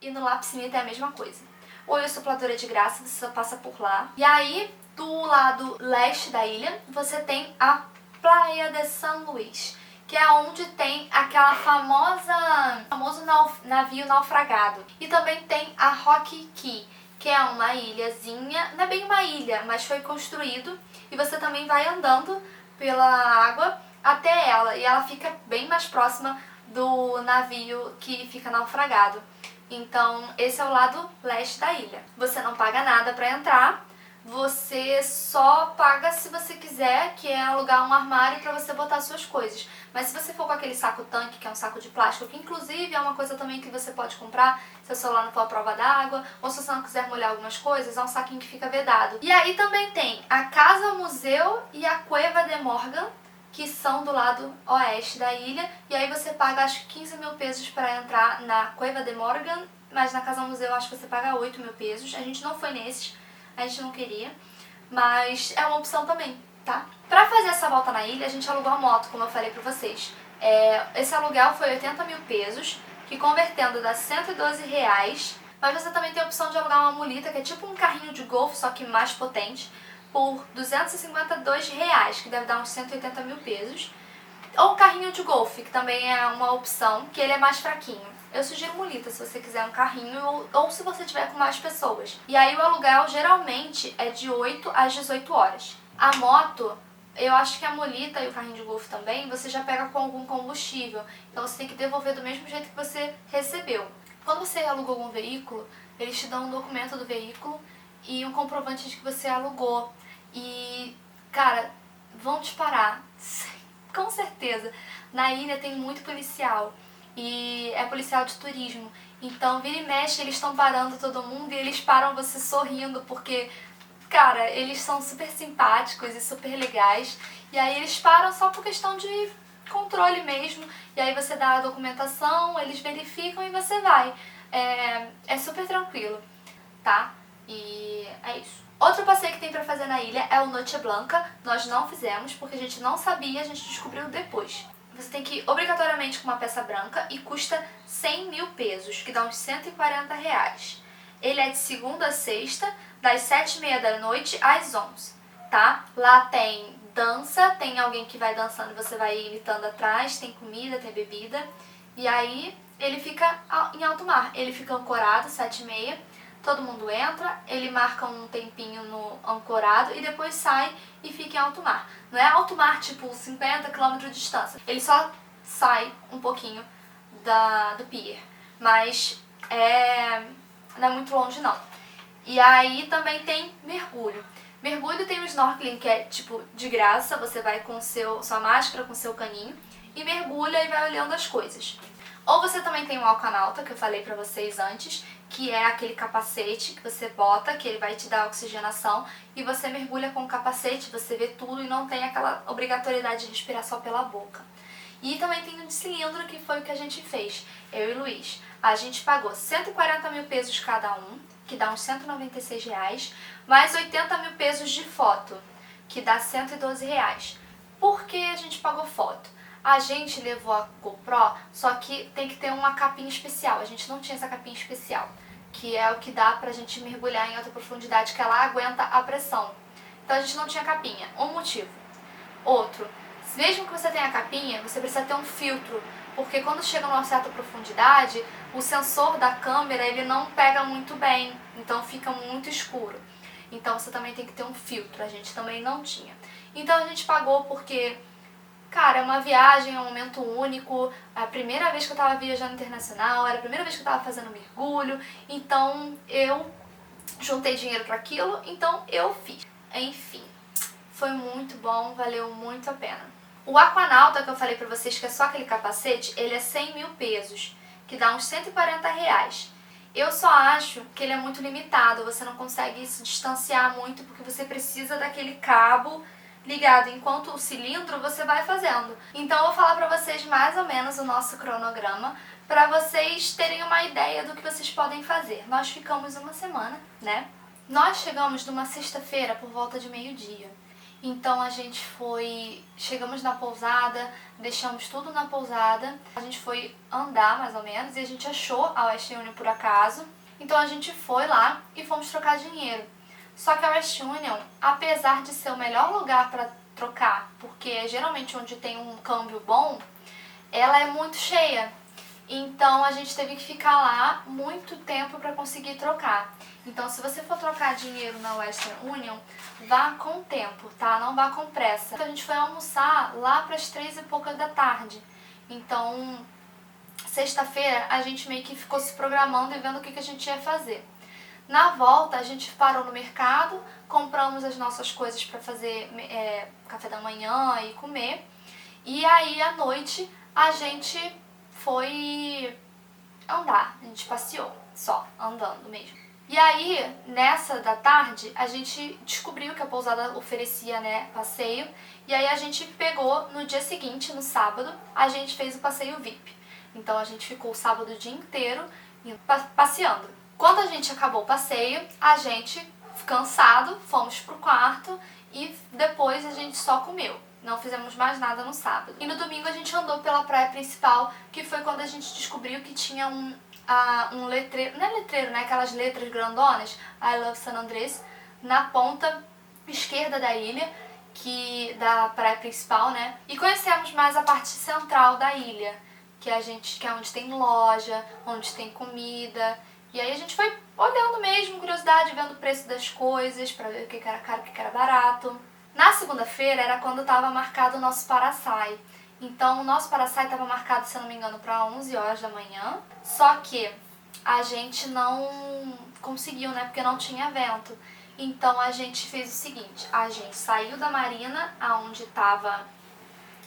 e no Lapsinita é a mesma coisa. O Oi Soplador é de graça, você só passa por lá. E aí, do lado leste da ilha, você tem a Praia de San Luís, que é onde tem aquela famoso navio naufragado. E também tem a Rock Key, que é uma ilhazinha, não é bem uma ilha, mas foi construído e você também vai andando pela água até ela, e ela fica bem mais próxima do navio que fica naufragado. Então esse é o lado leste da ilha. Você não paga nada para entrar, você só paga se você quiser, que é alugar um armário para você botar suas coisas. Mas se você for com aquele saco tanque, que é um saco de plástico, que inclusive é uma coisa também que você pode comprar se o celular não for à prova d'água, ou se você não quiser molhar algumas coisas, é um saquinho que fica vedado. E aí também tem a Casa Museu e a Cueva de Morgan, que são do lado oeste da ilha, e aí você paga acho que 15 mil pesos para entrar na Cueva de Morgan, mas na Casa Museu acho que você paga 8 mil pesos. A gente não foi nesses, a gente não queria, mas é uma opção também, tá? Pra fazer essa volta na ilha, a gente alugou a moto, como eu falei pra vocês. Esse aluguel foi 80 mil pesos, que convertendo dá 112 reais, mas você também tem a opção de alugar uma mulita, que é tipo um carrinho de golfe, só que mais potente, por 252 reais, que deve dar uns 180 mil pesos. Ou carrinho de golfe, que também é uma opção, que ele é mais fraquinho. Eu sugiro mulita se você quiser um carrinho ou se você tiver com mais pessoas. E aí o aluguel geralmente é de 8 às 18 horas. A moto, eu acho que a mulita e o carrinho de golfe também, você já pega com algum combustível. Então você tem que devolver do mesmo jeito que você recebeu. Quando você alugou algum veículo, eles te dão um documento do veículo e um comprovante de que você alugou. E, cara, vão te parar. Com certeza. Na ilha tem muito policial. E é policial de turismo. Então, vira e mexe, eles estão parando todo mundo e eles param você sorrindo, porque, cara, eles são super simpáticos e super legais. E aí eles param só por questão de controle mesmo. E aí você dá a documentação, eles verificam e você vai. É super tranquilo, tá? E é isso. Outro passeio que tem pra fazer na ilha é o Noche Blanca. Nós não fizemos porque a gente não sabia, a gente descobriu depois. Você tem que ir obrigatoriamente com uma peça branca e custa 100 mil pesos, que dá uns 140 reais. Ele é de segunda a sexta, das 7h30 da noite às 11, tá? Lá tem dança, tem alguém que vai dançando e você vai imitando atrás, tem comida, tem bebida. E aí ele fica em alto mar, ele fica ancorado, 7h30, todo mundo entra, ele marca um tempinho no ancorado e depois sai e fica em alto mar. Não é alto mar tipo 50 km de distância, ele só sai um pouquinho do pier, mas não é muito longe não. E aí também tem mergulho. Mergulho tem o snorkeling, que é tipo de graça, você vai com sua máscara, com seu caninho e mergulha e vai olhando as coisas. Ou você também tem o aquanauta, que eu falei pra vocês antes, que é aquele capacete que você bota, que ele vai te dar oxigenação, e você mergulha com o capacete, você vê tudo e não tem aquela obrigatoriedade de respirar só pela boca. E também tem um de cilindro, que foi o que a gente fez, eu e o Luiz. A gente pagou 140 mil pesos cada um, que dá uns 196 reais, mais 80 mil pesos de foto, que dá 112 reais. Por que a gente pagou foto? A gente levou a GoPro, só que tem que ter uma capinha especial. A gente não tinha essa capinha especial, que é o que dá pra gente mergulhar em alta profundidade, que ela aguenta a pressão. Então a gente não tinha capinha. Um motivo. Outro, mesmo que você tenha a capinha, você precisa ter um filtro, porque quando chega numa certa profundidade, o sensor da câmera ele não pega muito bem, então fica muito escuro. Então você também tem que ter um filtro, a gente também não tinha. Então a gente pagou porque, cara, é uma viagem, é um momento único, é a primeira vez que eu tava viajando internacional, era a primeira vez que eu tava fazendo mergulho, então eu juntei dinheiro para aquilo, então eu fiz. Enfim, foi muito bom, valeu muito a pena. O aquanauta que eu falei pra vocês, que é só aquele capacete, ele é 100 mil pesos, que dá uns 140 reais. Eu só acho que ele é muito limitado, você não consegue se distanciar muito porque você precisa daquele cabo ligado, enquanto o cilindro você vai fazendo. Então eu vou falar pra vocês mais ou menos o nosso cronograma, pra vocês terem uma ideia do que vocês podem fazer. Nós ficamos uma semana, né? Nós chegamos numa sexta-feira por volta de meio-dia. Então a gente chegamos na pousada, deixamos tudo na pousada, a gente foi andar mais ou menos e a gente achou a Western Union por acaso. Então a gente foi lá e fomos trocar dinheiro. Só que a Western Union, apesar de ser o melhor lugar para trocar, porque é geralmente onde tem um câmbio bom, ela é muito cheia. Então a gente teve que ficar lá muito tempo para conseguir trocar. Então se você for trocar dinheiro na Western Union, vá com tempo, tá? Não vá com pressa. Então a gente foi almoçar lá para as 3 e poucas da tarde. Então sexta-feira a gente meio que ficou se programando e vendo o que a gente ia fazer. Na volta a gente parou no mercado, compramos as nossas coisas para fazer café da manhã e comer. E aí à noite a gente foi andar, a gente passeou, só, andando mesmo. E aí, nessa da tarde, a gente descobriu que a pousada oferecia, né, passeio, e aí a gente pegou, no dia seguinte, no sábado, a gente fez o passeio VIP. Então a gente ficou o sábado o dia inteiro passeando. Quando a gente acabou o passeio, a gente, cansado, fomos pro quarto e depois a gente só comeu. Não fizemos mais nada no sábado. E no domingo a gente andou pela praia principal, que foi quando a gente descobriu que tinha um letreiro, não é letreiro, né? Aquelas letras grandonas, I Love San Andrés, na ponta esquerda da ilha, da praia principal, né? E conhecemos mais a parte central da ilha, que é onde tem loja, onde tem comida. E aí a gente foi olhando mesmo, curiosidade, vendo o preço das coisas, pra ver o que era caro, o que era barato. Na segunda-feira era quando estava marcado o nosso Paraçai. Então o nosso Paraçai estava marcado, se eu não me engano, para 11 horas da manhã. Só que a gente não conseguiu, né? Porque não tinha vento. Então a gente fez o seguinte, a gente saiu da marina,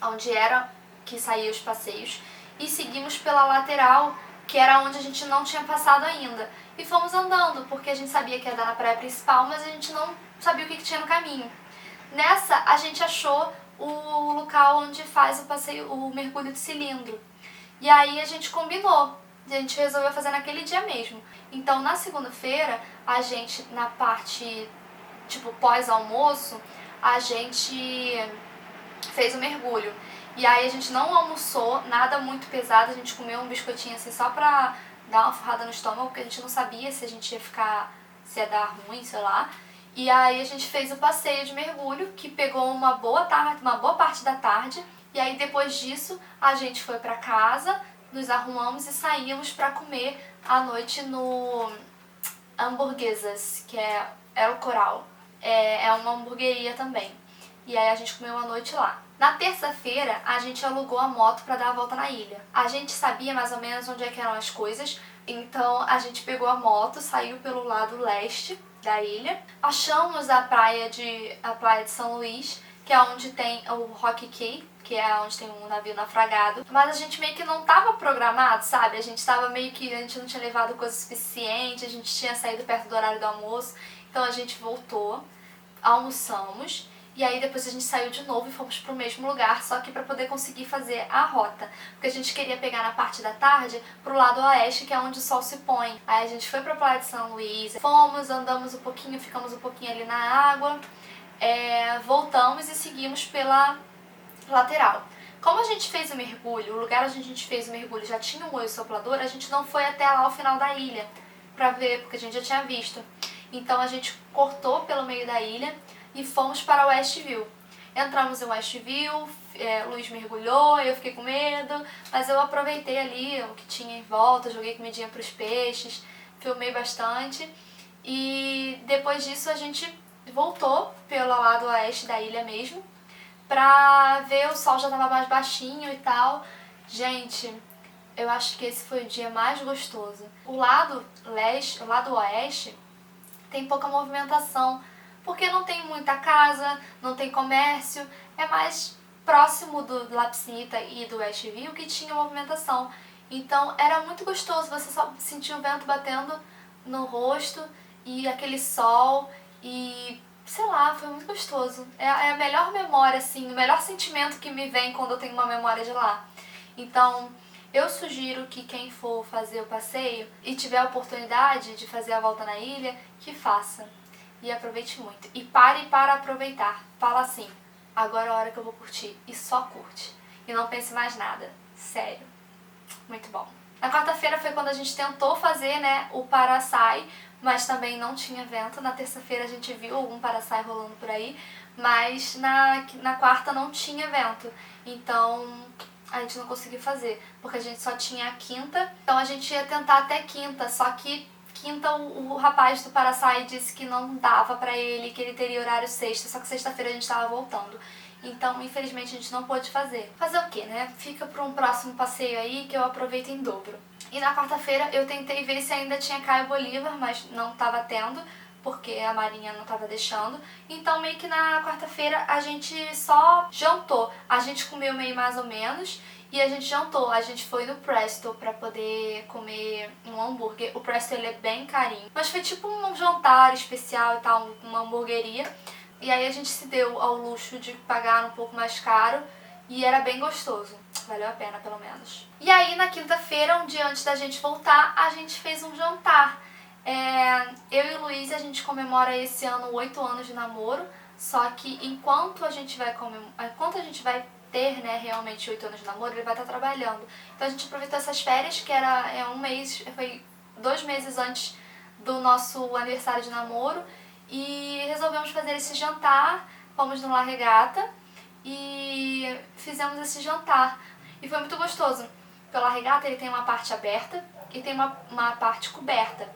onde era que saía os passeios, e seguimos pela lateral, que era onde a gente não tinha passado ainda. E fomos andando, porque a gente sabia que ia dar na praia principal, mas a gente não sabia o que tinha no caminho. Nessa, a gente achou o local onde faz o passeio, o mergulho de cilindro. E aí a gente combinou, a gente resolveu fazer naquele dia mesmo. Então, na segunda-feira, a gente, na parte, tipo, pós-almoço, a gente fez o mergulho. E aí a gente não almoçou, nada muito pesado, a gente comeu um biscoitinho assim só pra dar uma forrada no estômago, porque a gente não sabia se a gente se ia dar ruim, sei lá. E aí a gente fez o passeio de mergulho, que pegou uma boa parte da tarde. E aí depois disso a gente foi pra casa, nos arrumamos e saímos pra comer à noite no Hamburguesas, que é o Coral. É uma hamburgueria também. E aí a gente comeu a noite lá. Na terça-feira, a gente alugou a moto pra dar a volta na ilha. A gente sabia mais ou menos onde é que eram as coisas, então a gente pegou a moto, saiu pelo lado leste da ilha. Achamos a praia de São Luís, que é onde tem o Rock Cay, que é onde tem um navio naufragado. Mas a gente meio que não tava programado, sabe? A gente não tinha levado coisa suficiente, a gente tinha saído perto do horário do almoço. Então a gente voltou, almoçamos, e aí depois a gente saiu de novo e fomos pro mesmo lugar, só que pra poder conseguir fazer a rota. Porque a gente queria pegar na parte da tarde pro lado oeste, que é onde o sol se põe. Aí a gente foi pra praia de São Luís, fomos, andamos um pouquinho, ficamos um pouquinho ali na água, voltamos e seguimos pela lateral. Como a gente fez o mergulho, o lugar onde a gente fez o mergulho já tinha um olho soplador, a gente não foi até lá ao final da ilha pra ver, porque a gente já tinha visto. Então a gente cortou pelo meio da ilha e fomos para o Westview. Entramos em Westview, Luiz mergulhou, eu fiquei com medo, mas eu aproveitei ali o que tinha em volta, joguei comidinha para os peixes, filmei bastante. E depois disso a gente voltou pelo lado oeste da ilha mesmo, pra ver, o sol já estava mais baixinho e tal. Gente, eu acho que esse foi o dia mais gostoso. O lado oeste tem pouca movimentação, porque não tem muita casa, não tem comércio, é mais próximo do La Piscinita e do Westview que tinha movimentação. Então era muito gostoso, você só sentia o vento batendo no rosto e aquele sol e sei lá, foi muito gostoso. É a melhor memória, assim, o melhor sentimento que me vem quando eu tenho uma memória de lá. Então, eu sugiro que quem for fazer o passeio e tiver a oportunidade de fazer a volta na ilha, que faça. e aproveite muito. E pare para aproveitar. Fala assim, agora é a hora que eu vou curtir. E só curte. E não pense mais nada. Sério. Muito bom. Na quarta-feira foi quando a gente tentou fazer, né, o Paraçai, mas também não tinha vento. Na terça-feira a gente viu algum Paraçai rolando por aí, mas na quarta não tinha vento. Então a gente não conseguiu fazer, porque a gente só tinha a quinta. Então a gente ia tentar até quinta, só que quinta o rapaz do Paraçai disse que não dava pra ele, que ele teria horário sexta, só que sexta-feira a gente tava voltando. Então, infelizmente, a gente não pôde fazer. Fazer o quê, né? Fica para um próximo passeio aí que eu aproveito em dobro. E na quarta-feira eu tentei ver se ainda tinha Caio Bolívar, mas não tava tendo, porque a Marinha não tava deixando. Então, meio que na quarta-feira a gente só jantou. A gente comeu meio mais ou menos e a gente jantou. A gente foi no Presto pra poder comer um hambúrguer. O Presto, ele é bem carinho, mas foi tipo um jantar especial e tal, uma hamburgueria. E aí a gente se deu ao luxo de pagar um pouco mais caro e era bem gostoso. Valeu a pena, pelo menos. E aí, na quinta-feira, um dia antes da gente voltar, a gente fez um jantar. Eu e o Luiz, a gente comemora esse ano 8 anos de namoro, só que enquanto a gente vai ter, né, realmente 8 anos de namoro, ele vai estar trabalhando. Então a gente aproveitou essas férias, que era um mês, foi 2 meses antes do nosso aniversário de namoro, e resolvemos fazer esse jantar. Fomos no La Regata e fizemos esse jantar. E foi muito gostoso. Porque o La Regata, ele tem uma parte aberta e tem uma parte coberta.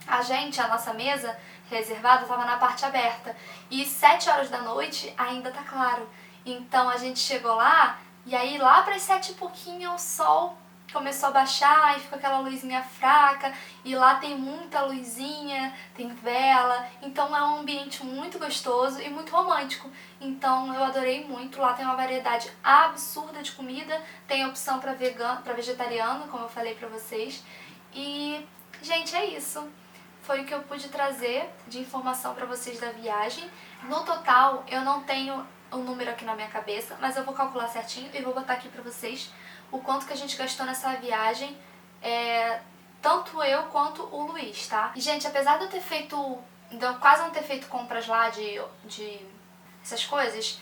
A nossa mesa reservada estava na parte aberta. E 7 horas da noite ainda tá claro. Então a gente chegou lá e aí lá para as 7 e pouquinho o sol começou a baixar e ficou aquela luzinha fraca, e lá tem muita luzinha, tem vela, então é um ambiente muito gostoso e muito romântico. Então eu adorei muito. Lá tem uma variedade absurda de comida, tem opção para vegano, para vegetariano, como eu falei pra vocês. E, gente, é isso. Foi o que eu pude trazer de informação pra vocês da viagem. No total, eu não tenho o número aqui na minha cabeça, mas eu vou calcular certinho e vou botar aqui pra vocês o quanto que a gente gastou nessa viagem, tanto eu quanto o Luiz, tá? E, gente, apesar de eu ter feito, quase não ter feito compras lá de essas coisas,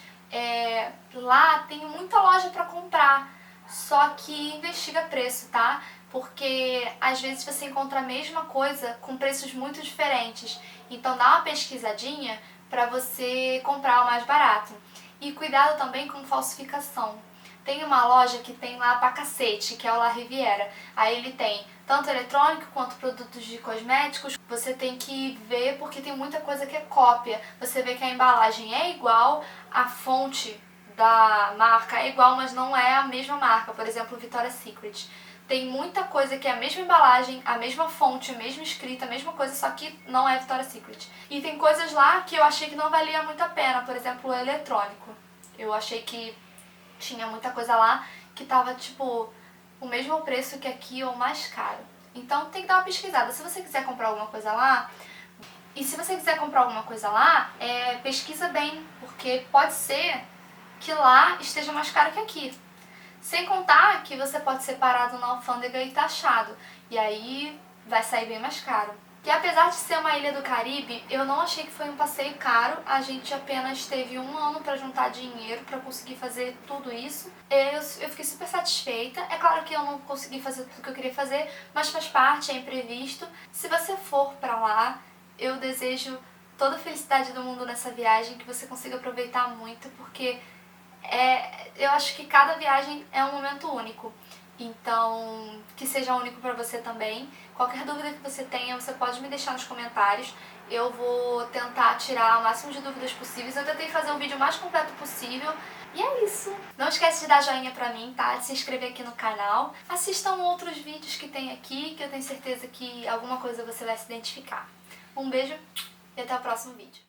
lá tem muita loja pra comprar, só que investiga preço, tá? Porque às vezes você encontra a mesma coisa com preços muito diferentes, então dá uma pesquisadinha pra você comprar o mais barato. E cuidado também com falsificação. Tem uma loja que tem lá pra cacete, que é o La Riviera. Aí ele tem tanto eletrônico quanto produtos de cosméticos. Você tem que ver porque tem muita coisa que é cópia. Você vê que a embalagem é igual, a fonte da marca é igual, mas não é a mesma marca. Por exemplo, Victoria's Secret. Tem muita coisa que é a mesma embalagem, a mesma fonte, a mesma escrita, a mesma coisa, só que não é Victoria's Secret. E tem coisas lá que eu achei que não valia muito a pena. Por exemplo, o eletrônico. Eu achei que tinha muita coisa lá que tava, tipo, o mesmo preço que aqui ou mais caro. Então tem que dar uma pesquisada. Se você quiser comprar alguma coisa lá, pesquisa bem, porque pode ser que lá esteja mais caro que aqui. Sem contar que você pode ser parado na alfândega e taxado, e aí vai sair bem mais caro. E apesar de ser uma ilha do Caribe, eu não achei que foi um passeio caro. A gente apenas teve 1 ano para juntar dinheiro para conseguir fazer tudo isso. Eu fiquei super satisfeita. É claro que eu não consegui fazer tudo que eu queria fazer, mas faz parte, é imprevisto. Se você for para lá, eu desejo toda a felicidade do mundo nessa viagem, que você consiga aproveitar muito, porque eu acho que cada viagem é um momento único. Então, que seja único pra você também. Qualquer dúvida que você tenha, você pode me deixar nos comentários. Eu vou tentar tirar o máximo de dúvidas possíveis. Eu tentei fazer um vídeo mais completo possível. E é isso. Não esquece de dar joinha pra mim, tá? De se inscrever aqui no canal. Assistam outros vídeos que tem aqui, que eu tenho certeza que alguma coisa você vai se identificar. Um beijo e até o próximo vídeo.